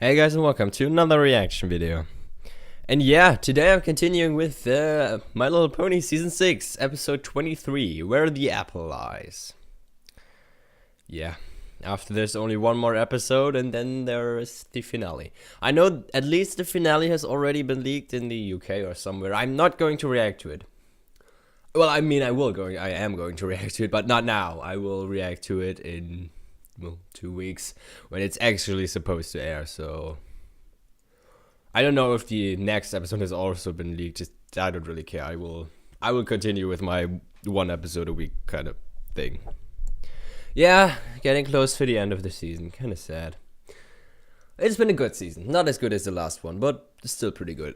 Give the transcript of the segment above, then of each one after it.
Hey guys, and welcome to another reaction video. And yeah, today I'm continuing with My Little Pony Season 6, Episode 23, Where the Apple Lies. Yeah, after there's only one more episode and then there is the finale. I know at least the finale has already been leaked in the UK or somewhere. I'm not going to react to it. Well, I mean, I am going to react to it, but not now. I will react to it in... well, 2 weeks when it's actually supposed to air. So I don't know if the next episode has also been leaked. Just I don't really care. I will continue with my one episode a week kind of thing. Yeah, getting close to the end of the season. Kind of sad. It's been a good season. Not as good as the last one, but still pretty good.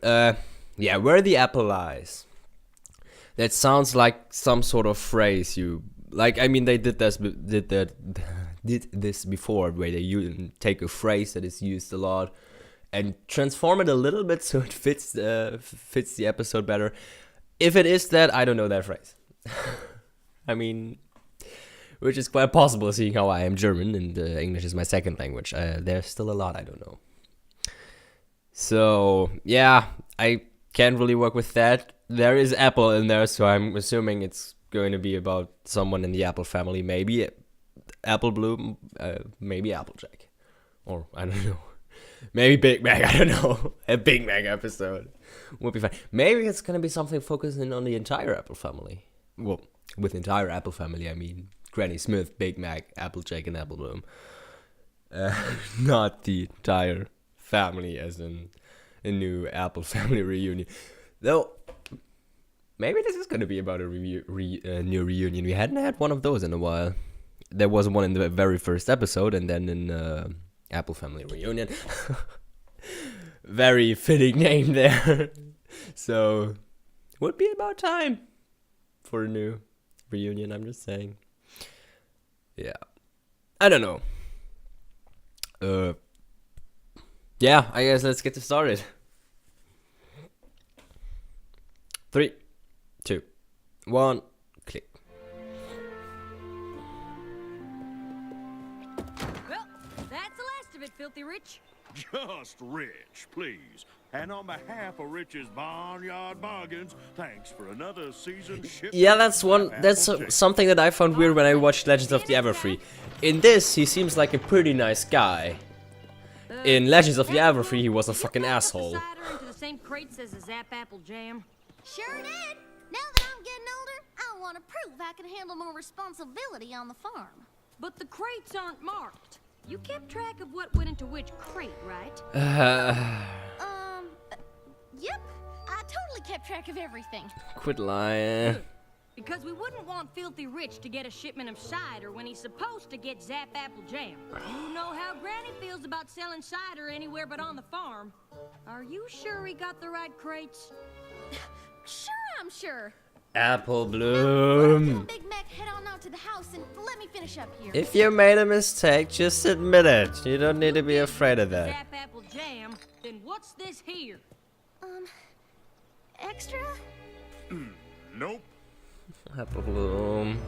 Yeah, Where the Apple Lies. That sounds like some sort of phrase you like. I mean, they did this before, where they take a phrase that is used a lot and transform it a little bit so it fits the episode better. If it is that, I don't know that phrase. I mean, which is quite possible, seeing how I am German and English is my second language. There's still a lot I don't know. So yeah, I can't really work with that. There is Apple in there, so I'm assuming it's going to be about someone in the Apple family, maybe Apple Bloom, maybe Applejack, or I don't know, maybe Big Mac. I don't know. A Big Mac episode would be fine. Maybe it's gonna be something focusing on the entire Apple family. Well, with entire Apple family, I mean Granny Smith, Big Mac, Applejack, and Apple Bloom. Not the entire family, as in a new Apple family reunion, though. Maybe this is gonna be about a new reunion. We hadn't had one of those in a while. There was one in the very first episode, and then in Apple Family Reunion. Very fitting name there. So, would be about time for a new reunion, I'm just saying. Yeah. I don't know. Yeah, I guess let's get this started. 3, 2, 1, click. Well, that's the last of it, Filthy Rich. Just Rich, please. And on behalf of Rich's Barnyard Bargains, thanks for another season. Yeah, that's something that I found weird when I watched Legends of the Everfree. In this, he seems like a pretty nice guy. In Legends of the Everfree, he was a fucking asshole. Did you put the cider into the same crates as the Zap Apple Jam? Sure did. Now that I'm getting older, I want to prove I can handle more responsibility on the farm. But the crates aren't marked. You kept track of what went into which crate, right? Yep. I totally kept track of everything. Quit lying. Good. Because we wouldn't want Filthy Rich to get a shipment of cider when he's supposed to get Zap Apple Jam. You know how Granny feels about selling cider anywhere but on the farm. Are you sure he got the right crates? Sure, I'm sure. Apple Now, Bloom. Big Mac, head on out to the house and let me finish up here. If you made a mistake, just admit it. You don't need to be afraid of that. Zap Apple Jam, then what's this here? Extra? Nope. Apple Bloom.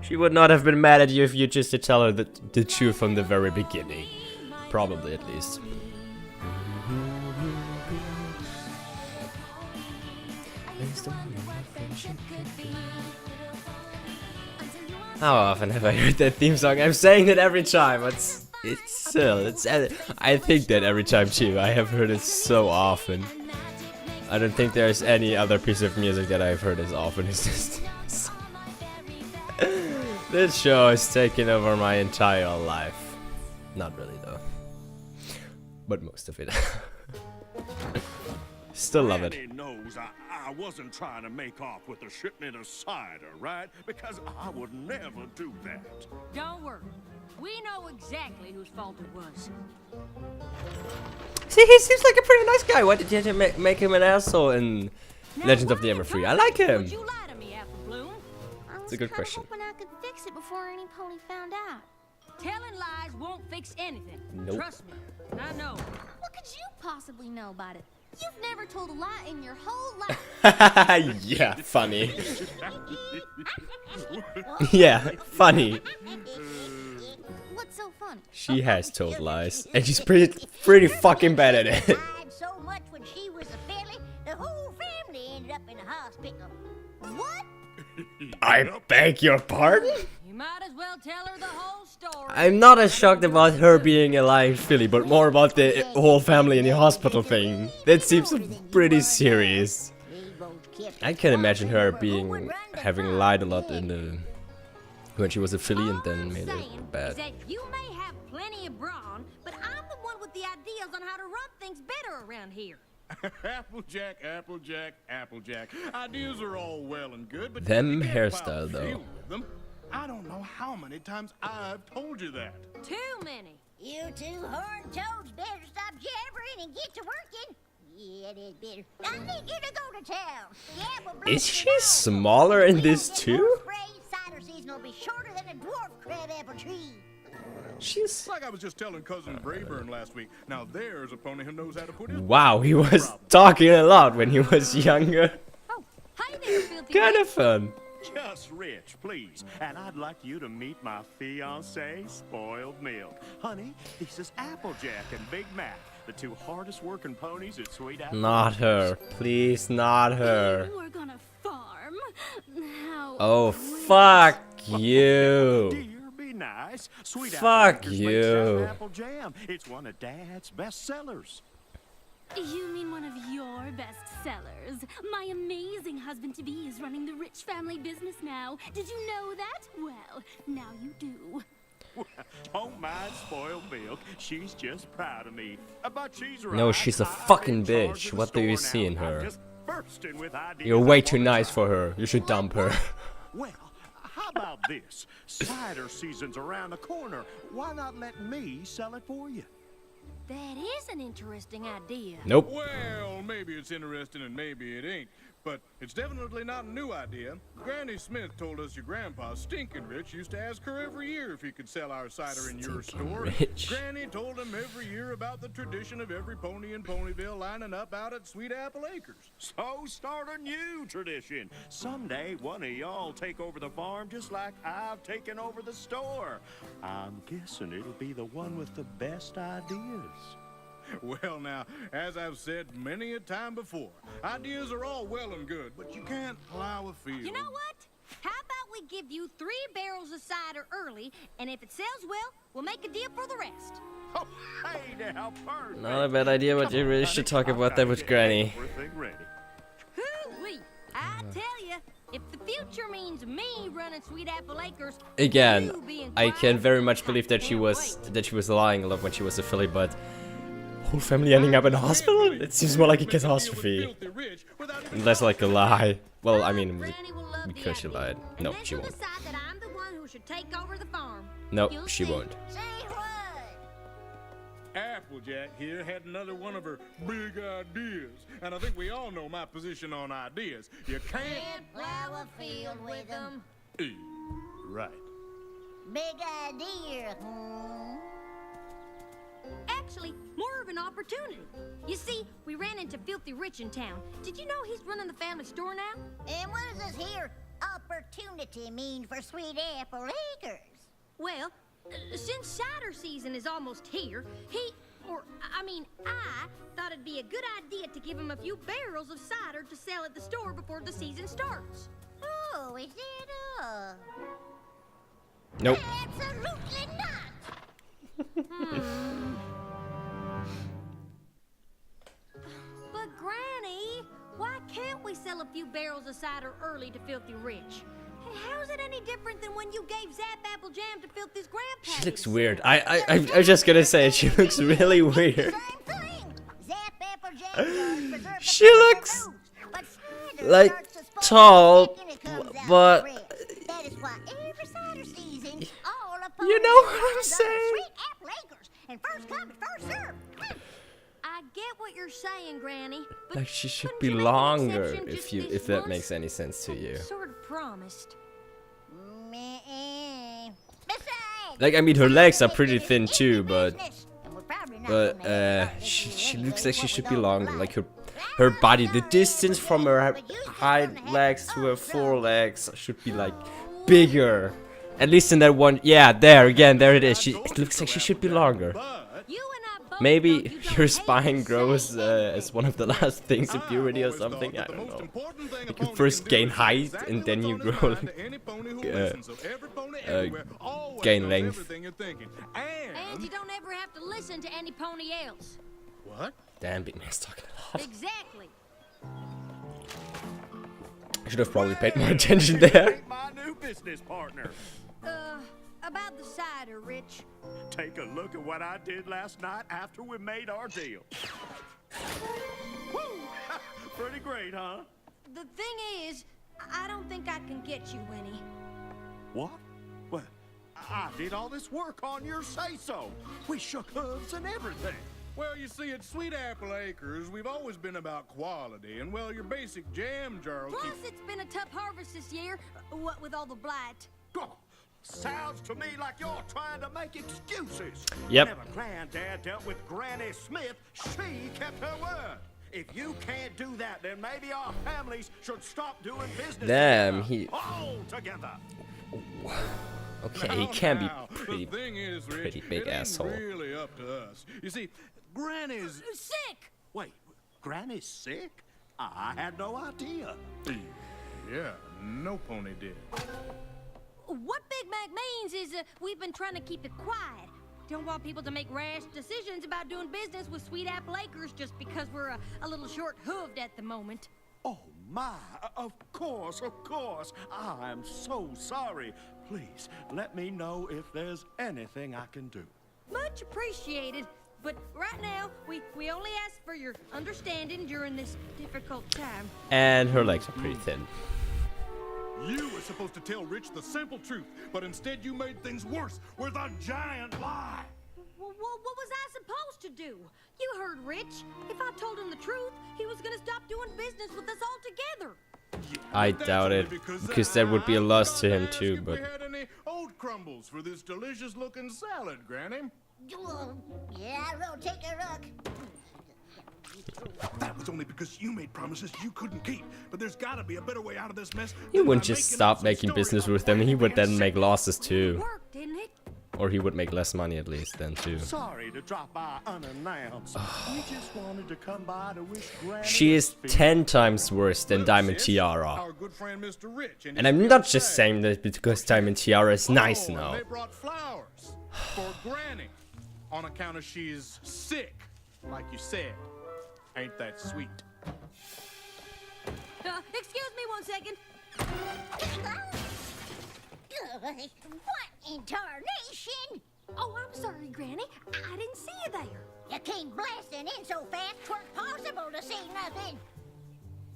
She would not have been mad at you if you just to tell her the truth from the very beginning. Probably, at least. How often have I heard that theme song? I'm saying it every time. I think that every time too. I have heard it so often. I don't think there's any other piece of music that I've heard as often as this. This show is taking over my entire life. Not really though, but most of it. Still love it. Granny knows I wasn't trying to make off with a shipment of cider, right? Because I would never do that. Don't worry. We know exactly whose fault it was. See, he seems like a pretty nice guy. Why did you have to make him an asshole in Legends of the Everfree? I like him. Would you lie to me, Apple Bloom? It's a good question. I was hoping I could fix it before any pony found out. Telling lies won't fix anything. Nope. Trust me, I know. What could you possibly know about it? You've never told a lie in your whole life. Yeah, funny. Yeah, funny. What What's so funny? She has told lies, and she's pretty fucking bad at it. Cried so much when she was a filly, the whole family ended up in the hospital. What? I beg your pardon? You might as well tell her the whole story. I'm not as shocked about her being a lying filly, but more about the whole family in the hospital thing. That seems pretty serious. I can imagine her having lied a lot in the when she was a filly and then made it bad. That you may have plenty of brawn, but I'm the one with the ideas on how to run things better around here. Applejack, Applejack, Applejack. Ideas are all well and good, but Them you can't hairstyle, plow a though. field with them. I don't know how many times I've told you that. Too many. You two horned toads better stop jabbering and get to working. Yeah, that's better. I need you to go to town. Yeah, but Is she smaller in this too? Cider season will be shorter than a dwarf crabapple tree. She's... Like I was just telling cousin Brayburn last week. Now there's a pony who knows how to put his... Wow, he was talking a lot when he was younger. Oh, hi there, filthy. Kind Rich. of fun. Just Rich, please. And I'd like you to meet my fiancée, Spoiled Milk. Honey, this is Applejack and Big Mac, the two hardest working ponies at Sweet Apple. Not her. Please, not her. We're gonna farm. How Oh, fuck you. Dear, be nice. Sweet Fuck Apple Acres makes you. Sap apple jam. It's one of Dad's best sellers. You mean one of your best sellers? My amazing husband-to-be is running the Rich family business now. Did you know that? Well, now you do. Don't mind Spoiled Milk. She's just proud of me. But she's right. No, she's a I'm fucking in charge bitch. of the What do you store see now. in her? I'm just bursting with ideas You're way I too wanna nice try. for her. You should dump her. Well, how about this? Cider season's around the corner. Why not let me sell it for you? That is an interesting idea. Nope. Well, maybe it's interesting and maybe it ain't. But it's definitely not a new idea. Granny Smith told us your grandpa, Stinkin' Rich, used to ask her every year if he could sell our cider in your Stinkin' store. Rich. Granny told him every year about the tradition of every pony in Ponyville lining up out at Sweet Apple Acres. So start a new tradition. Someday one of y'all take over the farm just like I've taken over the store. I'm guessing it'll be the one with the best ideas. Well, now, as I've said many a time before, ideas are all well and good, but you can't plow a field. You know what? How about we give you 3 barrels of cider early, and if it sells well, we'll make a deal for the rest. Oh, hey now, perfect. Not a bad idea, but you really should talk about that with Granny. Everything ready. Hoo-wee! I tell you, if the future means me running Sweet Apple Acres, Again, you being I quiet, can very much believe that she can't was wait. lying a lot when she was a filly, but whole family ending up in a hospital? It seems more like a catastrophe. Unless like a lie. Well, I mean, Granny will love the because she idea. lied. And No, then she she'll won't. decide that I'm the one who should take over the farm. No, You'll she see. won't. Say what? Applejack here had another one of her big ideas. And I think we all know my position on ideas. You can't... Can't plow a field with them. Right. Big idea, hmm? Actually, more of an opportunity. You see, we ran into Filthy Rich in town. Did you know he's running the family store now? And what does this here opportunity mean for Sweet Apple Acres? Well, since cider season is almost here, I thought it'd be a good idea to give him a few barrels of cider to sell at the store before the season starts. Oh, is that all? Nope. Absolutely not! But Granny, why can't we sell a few barrels of cider early to Filthy Rich? How's it any different than when you gave Zap Apple Jam to Filthy's grandpa? She looks weird. I was just gonna say, she looks really weird. Same thing! Zap Apple Jam does preserve the She flavor looks of fruits, but cider like starts to spoil tall, when it comes out but- fresh. That is why every cider season, all the You know what I'm ponies line up at saying? Sweet Apple Acres, and first come, first served. I get what you're saying, Granny. But Like she should couldn't be you make an longer exception just this if that once? makes any sense to you. Sort of promised. Meh. Besides, Like I mean, her legs are cider pretty is thin in too, the but business, and we're probably not gonna have she it looks anyway, like she what should we be don't longer. like. Like her body, the distance from her hind legs to her forelegs should be like bigger. At least in that one. Yeah, there again. There it is. It looks like she should be longer. You and I both Maybe know you don't your hate spine to grows say as one of the last things in puberty or something. I don't know. Like you first gain height and then you grow, gain length. And you don't ever have to listen to any pony else. What? Damn, Big Man's talking a lot. Exactly. I should have probably paid more attention there. Ain't my new business partner. About the cider, Rich. Take a look at what I did last night after we made our deal. Woo! Pretty great, huh? The thing is, I don't think I can get you any. What? Well, I did all this work on your say-so. We shook hooves and everything. Well, you see, at Sweet Apple Acres, we've always been about quality, and well, your basic jam jar will Plus, keep... it's been a tough harvest this year, what with all the blight. Oh, sounds to me like you're trying to make excuses. Yep. Whenever Granddad dealt with Granny Smith, she kept her word. If you can't do that, then maybe our families should stop doing business Damn, together, all together. Okay, he can be Now, pretty. the thing is, Rich, pretty big it ain't asshole. really up to us. You see, Granny's... Sick! Wait, Granny's sick? I had no idea. Yeah, no pony did. What Big Mac means is we've been trying to keep it quiet. Don't want people to make rash decisions about doing business with Sweet Apple Acres just because we're a little short-hooved at the moment. Oh my, of course, of course. I'm so sorry. Please, let me know if there's anything I can do. Much appreciated. But right now, we only ask for your understanding during this difficult time. And her legs are pretty thin. You were supposed to tell Rich the simple truth, but instead you made things worse with a giant lie. What was I supposed to do? You heard Rich. If I told him the truth, he was gonna stop doing business with us altogether. I That's doubt only it, because that would be a loss to him too, If but... we had any oat crumbles for this delicious-looking salad, Granny? Yeah, I'll take a look. That was only because you made promises you couldn't keep. But there's gotta be a better way out of this mess. He wouldn't just stop making business with them, he would then make losses too. Worked, didn't it? Or he would make less money at least then too. Sorry to drop by unannounced. We just wanted to come by to wish Granny She is a 10 times worse than Diamond Tiara. Our good friend Mr. Rich And I'm not just saying that because Diamond Tiara is nice and now. they brought flowers for Granny on account of she's sick, like you said. Ain't that sweet? Excuse me 1 second. What in tarnation? Oh, I'm sorry, Granny. I didn't see you there. You came blasting in so fast, 'twas possible to see nothing.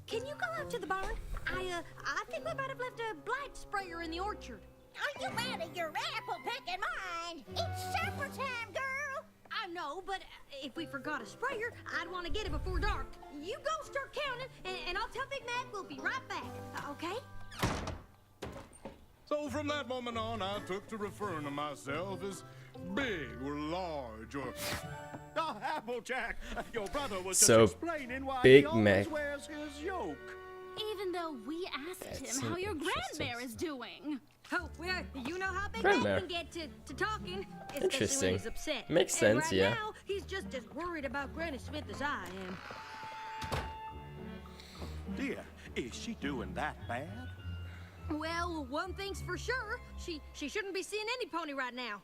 Can you go out to the barn? I think we might have left a blight sprayer in the orchard. Are you out of your apple picking mind? It's supper time, girl. I know, but if we forgot a sprayer, I'd want to get it before dark. You go start counting, and I'll tell Big Mac we'll be right back, okay? So from that moment on, I took to referring to myself as big or large or... Oh, Applejack, your brother was So, just explaining why Big he always Mac- wears his yoke. Even though we asked That's him how your interesting. grandmare is doing. Oh, well, you know how Big Grandmare. Mac can get to talking, especially Interesting. when he's upset. Makes And sense, right yeah. now, he's just as worried about Granny Smith as I am. Dear, is she doing that bad? Well, one thing's for sure, she shouldn't be seeing any pony right now.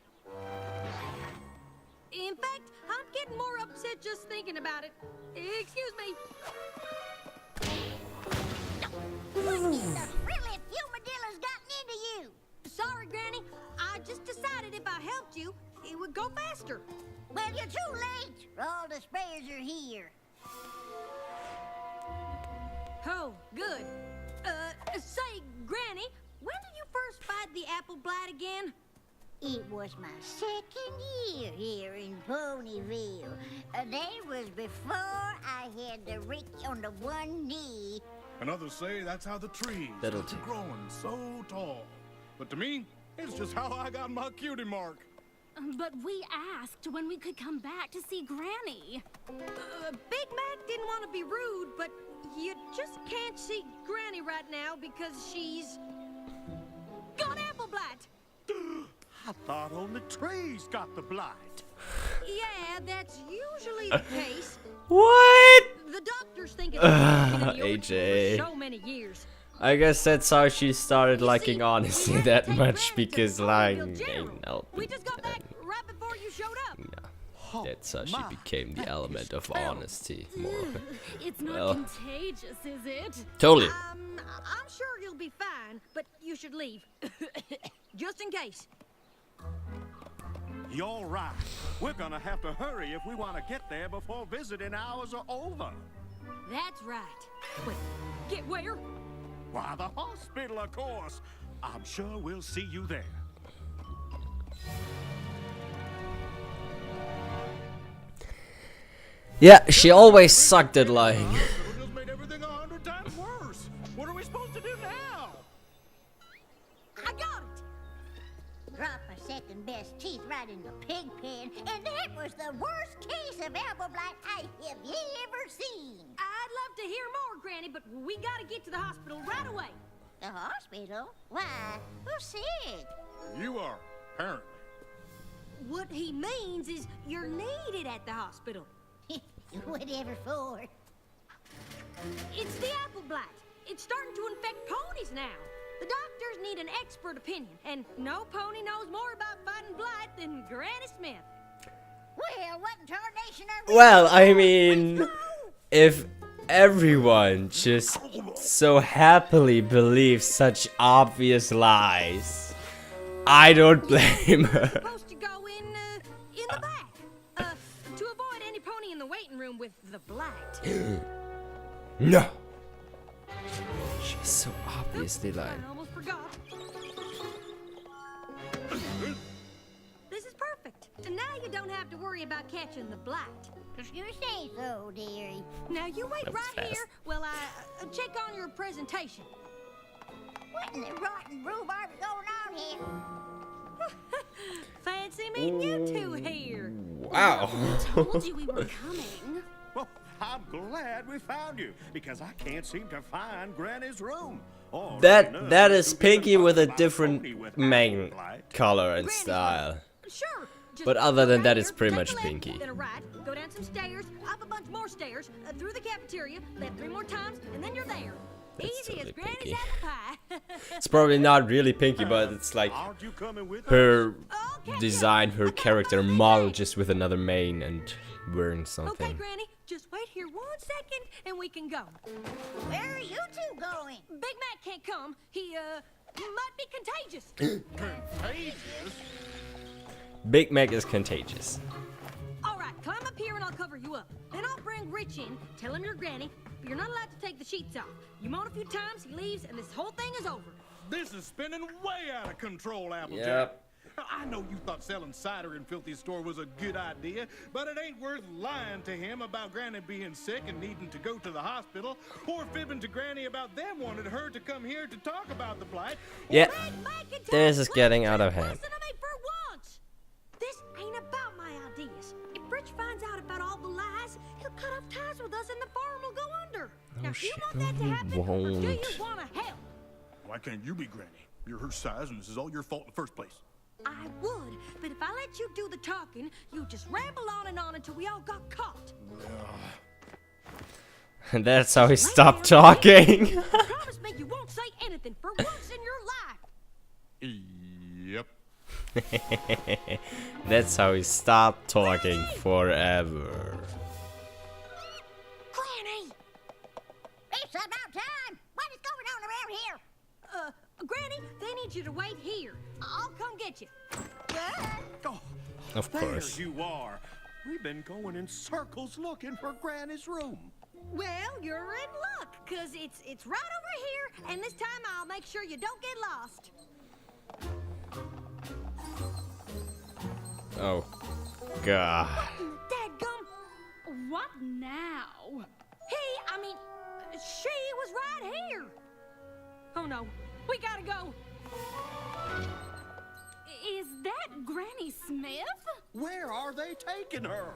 In fact, I'm getting more upset just thinking about it. Excuse me. What in the frilly fumadilla's gotten into you? Sorry, Granny. I just decided if I helped you, it would go faster. Well, you're too late. All the sprayers are here. Oh, good. Say, Granny, when did you first fight the apple blight again? It was my second year here in Ponyville. That was before I had the Rick on the one knee. And others say that's how the trees That'll are do. growing so tall. But to me, it's just how I got my cutie mark. But we asked when we could come back to see Granny. Big Mac didn't want to be rude, but you just can't see Granny right now because she's got apple blight. I thought only trees got the blight. Yeah, that's usually the case. What? The doctors think it's been in the AJ. for so many years. I guess that's how she started You liking see, honesty we had to that take much, Granny to because Ponyville lying General. ain't helping. We just got back right before you showed up. No, that's how she my, became the that element is of terrible. honesty. More. It's not Well. contagious, is it? Totally. I'm sure you'll be fine, but you should leave. Just in case. You're right. We're gonna have to hurry if we want to get there before visiting hours are over. That's right. Wait, get where? Why, the hospital, of course. I'm sure we'll see you there. Yeah, she always sucked at lying. It just made everything 100 times worse. What are we supposed to do now? I got it. Dropped my second best teeth right in the pig pen, and that was the worst case of apple blight I have ever seen. I'd love to hear more, Granny, but we gotta get to the hospital right away. The hospital? Why? Who's sick? You are, apparently. What he means is you're needed at the hospital. Whatever for. It's the apple blight. It's starting to infect ponies now. The doctors need an expert opinion, and no pony knows more about fighting blight than Granny Smith. Well, what in tarnation are we? Well, I mean, if everyone just so happily believes such obvious lies, I don't blame her. Supposed to go in the back, to avoid any pony in the waiting room with the blight. No. She's so obviously lying. I almost forgot. This is perfect. And now you don't have to worry about catching the blight. If you say so, dearie. Now you wait That was right fast. here while I check on your presentation. What in the rotten rhubarb is going on here? Fancy meeting you two here. Wow. Told you we were coming. Well, I'm glad we found you, because I can't seem to find Granny's room. Or that nurse is who can Pinky with a find different pony with mane apple blight. color and Granny's style. room. Sure. Just But other go than right that, here, it's pretty take much a left, Pinky. Then a right, go down some stairs, up a bunch more stairs, through the cafeteria, left 3 more times, and then you're there. That's Easy totally as Granny's Pinky. apple pie. It's probably not really Pinky, but it's like Aren't you coming with us? her Okay, design, yeah. her character model just with another mane and wearing Okay, something. Granny, just wait here 1 second and we can go. Where are you two going? Big Mac can't come. He, might be contagious. Contagious? Big Mac is contagious. All right, climb up here and I'll cover you up. Then I'll bring Rich in, tell him you're Granny, but you're not allowed to take the sheets off. You moan a few times, he leaves, and this whole thing is over. This is spinning way out of control, Applejack. Yep. I know you thought selling cider in Filthy's store was a good idea, but it ain't worth lying to him about Granny being sick and needing to go to the hospital, or fibbing to Granny about them wanting her to come here to talk about the blight. Yeah, Big Mac and this Tom is getting Clancy, out of hand. Listen to me for once. This ain't about my ideas. If Rich finds out about all the lies, he'll cut off ties with us and the farm will go under. Now, do you shit, want that to he happen, or do you won't. want to help? Why can't you be Granny? You're her size, and this is all your fault in the first place. I would, but if I let you do the talking, you just ramble on until we all got caught. And that's how he Lay stopped down, talking. Promise me you won't say anything for once in your life. Yep. That's how he stopped talking forever. Granny! It's about time. What is going on around here? Granny, they need you to wait here. I'll come get you. Oh, Of there course. you are. We've been going in circles looking for Granny's room. Well, you're in luck, 'cause it's right over here, and this time I'll make sure you don't get lost. Oh, God. Dadgum! What now? She was right here. Oh no, we gotta go. Is that Granny Smith? Where are they taking her?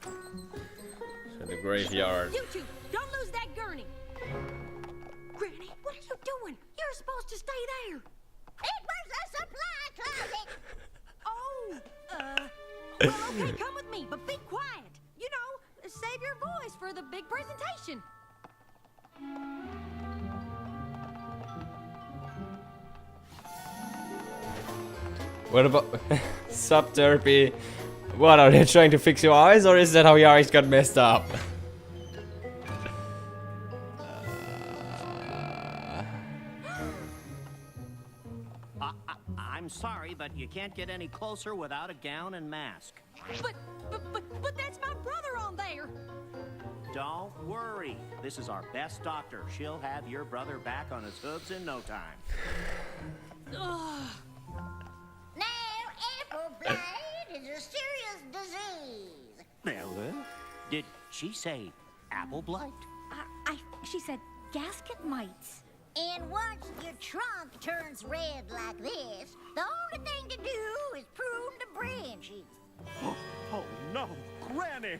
To the graveyard. You two, don't lose that gurney. Granny, what are you doing? You're supposed to stay there. It was a supply closet. Well, okay, come with me, but be quiet. You know, save your voice for the big presentation. What about Sup Derpy? What, are they trying to fix your eyes, or is that how your eyes got messed up? I'm sorry, but you can't get any closer without a gown and mask. But that's my brother on there. Don't worry. This is our best doctor. She'll have your brother back on his hooves in no time. Ugh. Now, apple blight is a serious disease. Ella? Did she say apple blight? She said gasket mites. And once your trunk turns red like this, the only thing to do is prune the branches. Oh no, Granny!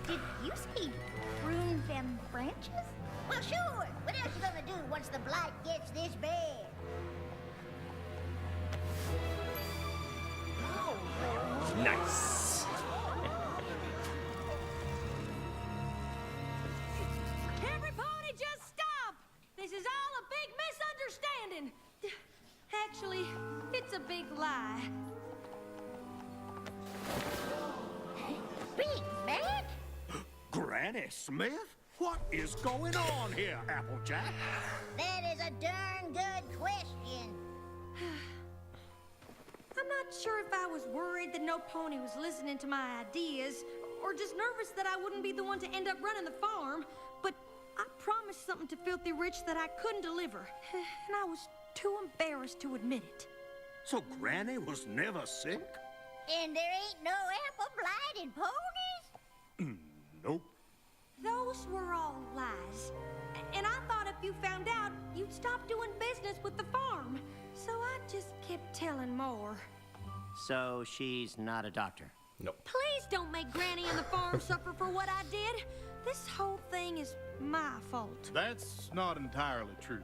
Did you say prune them branches? Well, sure. What else you gonna do once the blight gets this bad? Nice. Everybody just stop! This is all a big misunderstanding. Actually, it's a big lie. Big Mac? Granny Smith? What is going on here, Applejack? That is a darn good question. I'm not sure if I was worried that no pony was listening to my ideas, or just nervous that I wouldn't be the one to end up running the farm, but I promised something to Filthy Rich that I couldn't deliver, and I was too embarrassed to admit it. So Granny was never sick? And there ain't no apple blight in ponies? Nope. Those were all lies, and I thought if you found out, you'd stop doing business with the farm, so I just kept telling more. So she's not a doctor. Nope. Please don't make Granny and the farm suffer for what I did. This whole thing is my fault. That's not entirely true.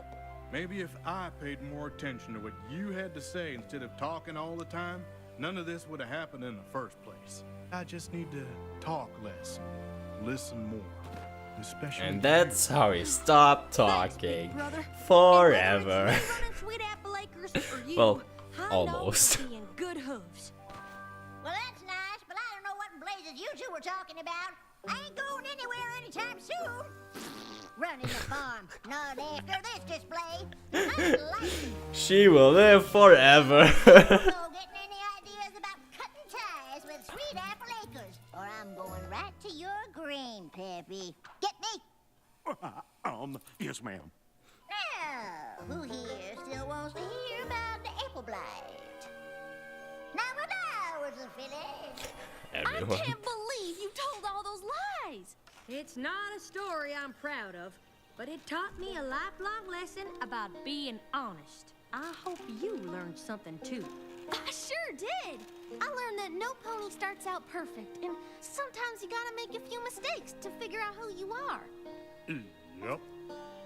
Maybe if I paid more attention to what you had to say instead of talking all the time, none of this would have happened in the first place. I just need to talk less, listen more, especially. And that's how he stopped Thanks, talking big brother. forever. And whether it's me running Sweet Apple Acres or you, Well, I almost. know you'll be in good hooves. Well, that's nice, but I don't know what in blazes you two were talking about. I ain't going anywhere anytime soon. Running the farm, not after this display. I like it. She will live forever. So getting any ideas about cutting ties with Sweet Apple Acres, or I'm going right to your green, Peppy. Get me? Yes, ma'am. Now, who here still wants to hear about the apple blight? Now, when I was a filly. Everyone. I can't believe you told all those lies. It's not a story I'm proud of, but it taught me a lifelong lesson about being honest. I hope you learned something too. I sure did. I learned that no pony starts out perfect, and sometimes you gotta make a few mistakes to figure out who you are. Yep.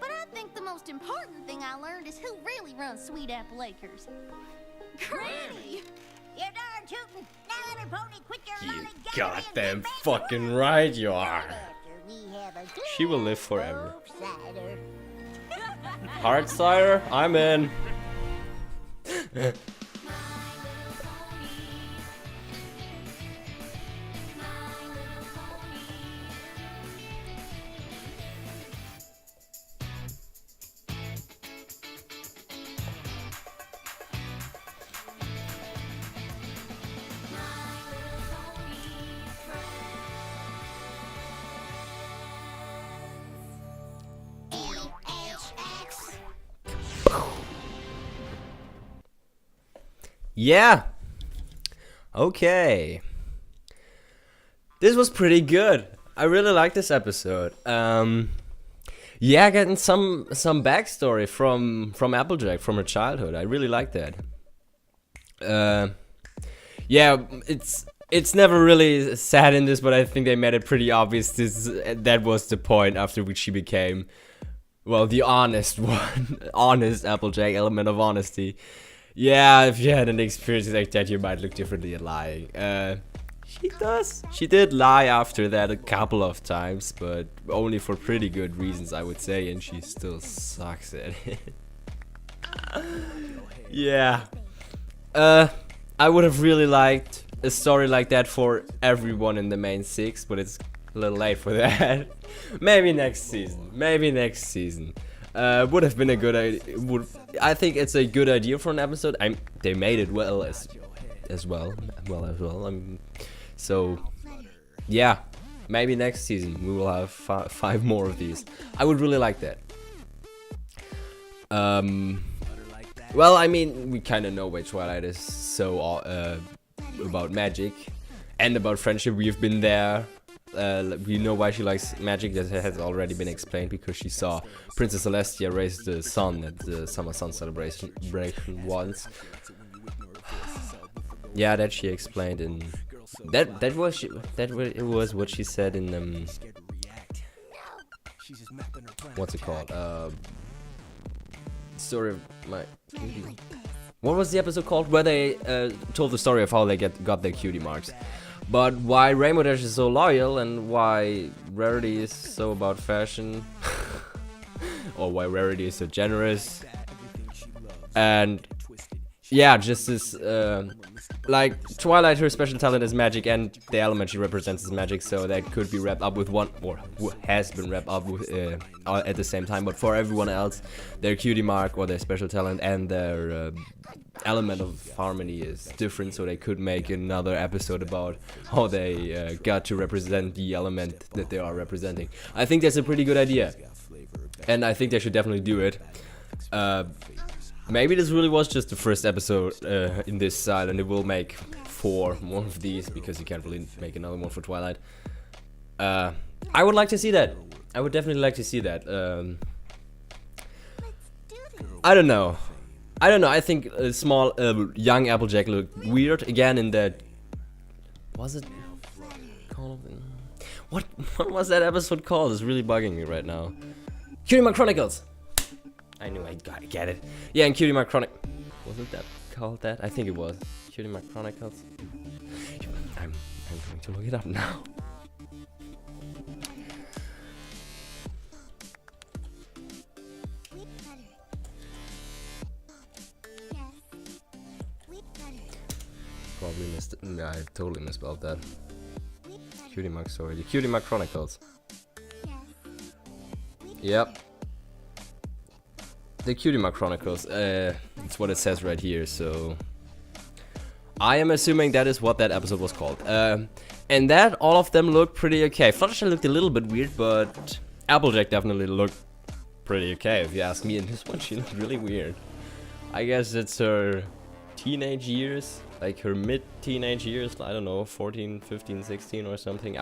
But I think the most important thing I learned is who really runs Sweet Apple Acres. Granny! You're darn tootin'. Now every pony quit your You lollygagging goddamn and get back to fucking work. right you are. After we have a She will live glass forever. of cider. Hard cider? I'm in. Yeah. Okay. This was pretty good. I really like this episode. Yeah, getting some backstory from Applejack from her childhood. I really like that. Yeah, it's never really said in this, but I think they made it pretty obvious. That was the point after which she became, well, the honest one, honest Applejack, element of honesty. Yeah, if you had an experience like that, you might look differently at lying. She does. She did lie after that a couple of times, but only for pretty good reasons, I would say, and she still sucks at it. Yeah. I would have really liked a story like that for everyone in the main 6, but it's a little late for that. Maybe next season. Maybe next season. Would have been a good idea. I think it's a good idea for an episode. They made it well as well. So yeah, maybe next season we will have 5 more of these. I would really like that. Well, I mean, we kind of know why Twilight is so about magic and about friendship. We've been there. We know why she likes magic. That has already been explained because she saw Princess Celestia raise the sun at the Summer Sun celebration once. Yeah, that she explained in that was what she said in what's it called? Story of my cutie. What was the episode called? Where they told the story of how they got their cutie marks. But why Rainbow Dash is so loyal and why Rarity is so about fashion, or why Rarity is so generous, and yeah, just this like Twilight, her special talent is magic, and the element she represents is magic, so that could be wrapped up with one, or has been wrapped up with at the same time. But for everyone else, their cutie mark or their special talent and their element of harmony is different, so they could make another episode about how they got to represent the element that they are representing. I think that's a pretty good idea, and I think they should definitely do it. Maybe this really was just the first episode in this side, and it will make 4 more of these because you can't really make another one for Twilight. I would like to see that. I would definitely like to see that. I don't know. I think a small young Applejack looked weird again in that. Was it called? What was that episode called? It's really bugging me right now. Cutie Mark Chronicles. I knew I gotta get it. Yeah, in Cutie Mark Chronicles. Wasn't that called that? I think it was. Cutie Mark Chronicles. I'm going to look it up now. Probably missed it. No, I totally misspelled that. Cutie Mark, sorry. The Cutie Mark Chronicles. Yep. The Cutie Mark Chronicles. It's what it says right here, so I am assuming that is what that episode was called. And that, all of them look pretty okay. Fluttershy looked a little bit weird, but Applejack definitely looked pretty okay, if you ask me. And this one, she looked really weird. I guess it's her teenage years, like her mid-teenage years, I don't know, 14, 15, 16 or something.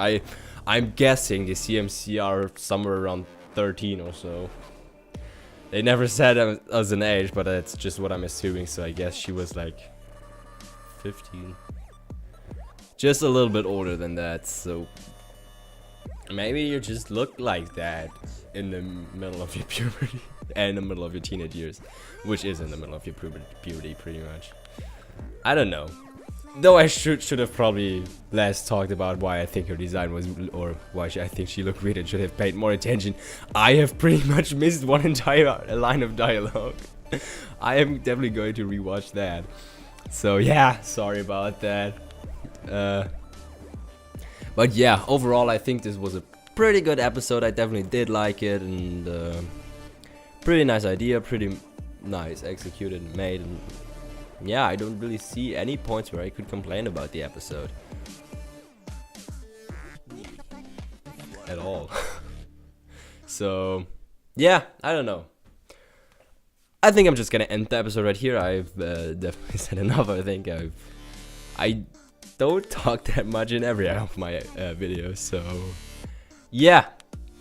I'm guessing the CMC are somewhere around 13 or so. They never said as an age, but that's just what I'm assuming, so I guess she was like 15. Just a little bit older than that, so maybe you just look like that in the middle of your puberty and in the middle of your teenage years, which is in the middle of your puberty pretty much. I don't know. Though I should have probably last talked about why I think her design was, or why I think she looked weird and should have paid more attention. I have pretty much missed one entire line of dialogue. I am definitely going to rewatch that. So yeah, sorry about that. But yeah, overall I think this was a pretty good episode. I definitely did like it, and pretty nice idea, pretty nice executed and made, and yeah, I don't really see any points where I could complain about the episode at all. So yeah, I don't know. I think I'm just gonna end the episode right here. I've definitely said enough. I think I don't talk that much in every of my videos, so yeah,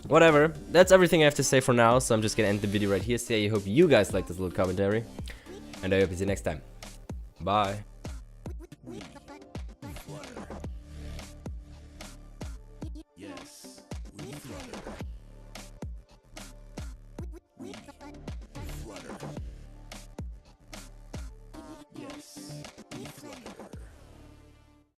whatever. That's everything I have to say for now, so I'm just gonna end the video right here. So I hope you guys liked this little commentary, and I hope to see you next time. Bye.